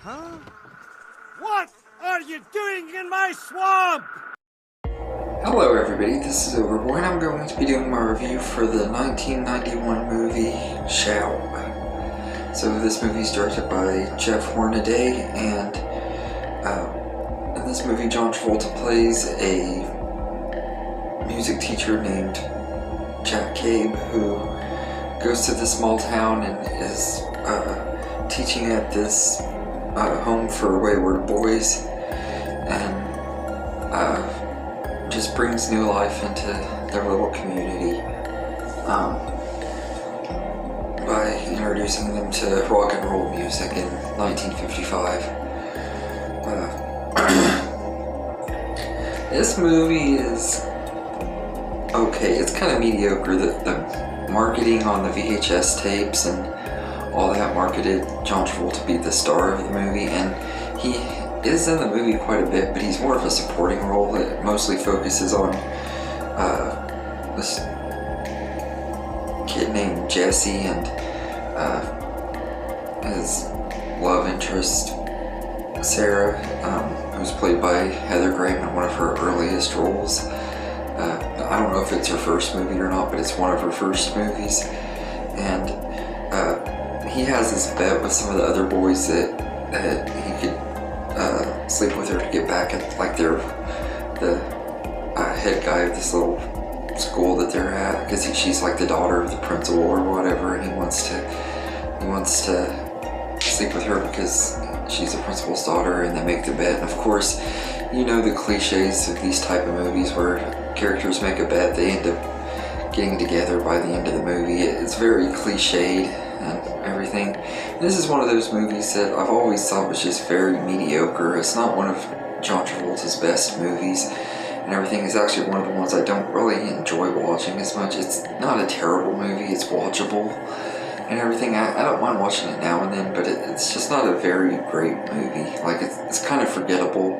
Huh? What are you doing in my swamp? Hello everybody, this is Overboy and I'm going to be doing my review for the 1991 movie Shout. So this movie is directed by Jeff Hornaday, and in this movie John Travolta plays a music teacher named Jack Cabe who goes to this small town and is teaching at this home for wayward boys, and just brings new life into their little community by introducing them to rock and roll music in 1955. This movie is okay. It's kind of mediocre. The marketing on the VHS tapes and all that marketed John Travolta to be the star of the movie, and he is in the movie quite a bit, but he's more of a supporting role that mostly focuses on this kid named Jesse and his love interest Sarah, who's played by Heather Graham in one of her earliest roles. I don't know if it's her first movie or not, but it's one of her first movies, and he has this bet with some of the other boys that he could sleep with her to get back at like the head guy of this little school that they're at, because she's like the daughter of the principal or whatever, and he wants to sleep with her because she's the principal's daughter, and they make the bet. And of course, you know the cliches of these type of movies where characters make a bet, they end up getting together by the end of the movie. It's very cliched and everything. And this is one of those movies that I've always thought was just very mediocre. It's not one of John Travolta's best movies and everything. It's actually one of the ones I don't really enjoy watching as much. It's not a terrible movie, it's watchable and everything. I don't mind watching it now and then, but it's just not a very great movie. Like, it's kind of forgettable.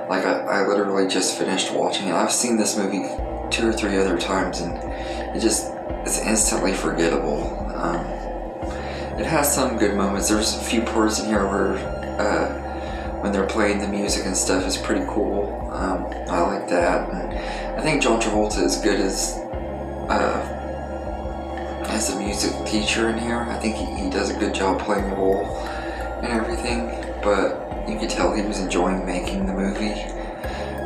Like, I literally just finished watching it. I've seen this movie 2 or 3 other times, and it's instantly forgettable. It has some good moments. There's a few parts in here where when they're playing the music and stuff is pretty cool. I like that, and I think John Travolta is good as a music teacher in here. I think he does a good job playing the role and everything, but you could tell he was enjoying making the movie.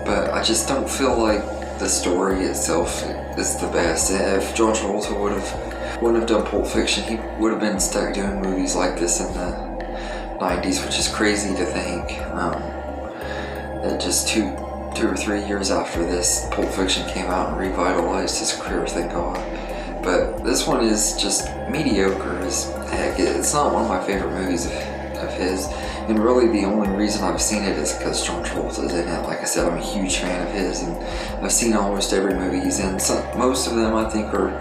But I just don't feel like the story itself is the best. If John Travolta wouldn't have done Pulp Fiction, he would have been stuck doing movies like this in the 90s, which is crazy to think. That just two or 3 years after this, Pulp Fiction came out and revitalized his career, thank God. But this one is just mediocre as heck. It's not one of my favorite movies of his, and really the only reason I've seen it is because John Travolta is in it. Like I said, I'm a huge fan of his, and I've seen almost every movie he's in. Most of them I think are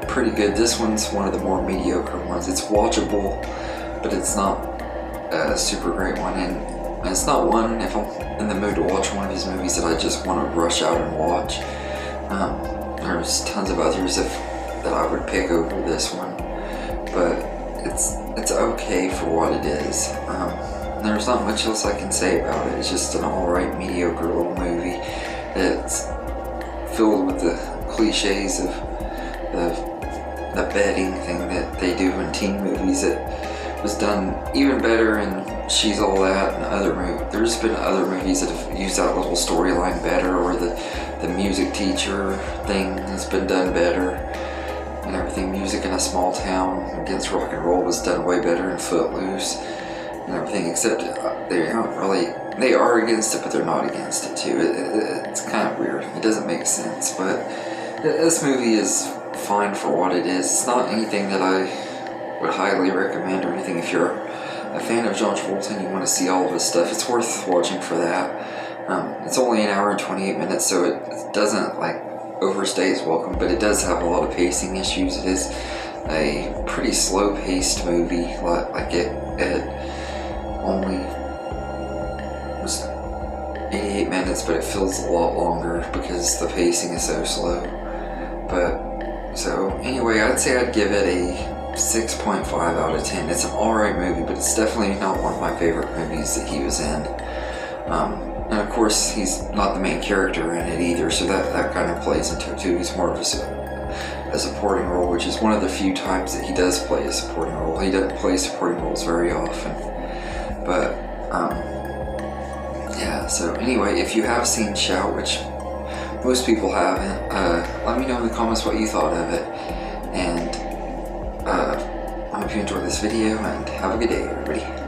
pretty good. This one's one of the more mediocre ones. It's watchable, but it's not a super great one, and it's not one, if I'm in the mood to watch one of his movies, that I just want to rush out and watch. There's tons of others that I would pick over this one, but it's okay for what it is. There's not much else I can say about it. It's just an alright mediocre little movie that's filled with the cliches of the betting thing that they do in teen movies. It was done even better in She's All That and other movies. There's been other movies that have used that little storyline better, or the music teacher thing has been done better and everything. Music in a Small Town against rock and roll was done way better in Footloose and everything, except they are against it, but they're not against it too. It's kind of weird. It doesn't make sense, but this movie is fine for what it is. It's not anything that I would highly recommend or anything. If you're a fan of John Travolta and you want to see all of his stuff, it's worth watching for that. It's only an hour and 28 minutes, so it doesn't like overstay its welcome, but it does have a lot of pacing issues. It is a pretty slow-paced movie. Like it only was 88 minutes, but it feels a lot longer because the pacing is so slow. But so anyway, I'd say I'd give it a 6.5 out of 10. It's an alright movie, but it's definitely not one of my favorite movies that he was in. And of course, he's not the main character in it either, so that kind of plays into it too. He's more of a supporting role, which is one of the few times that he does play a supporting role. He doesn't play supporting roles very often. But, yeah, so anyway, if you have seen Shout, which most people haven't, let me know in the comments what you thought of it. And I hope you enjoyed this video, and have a good day, everybody.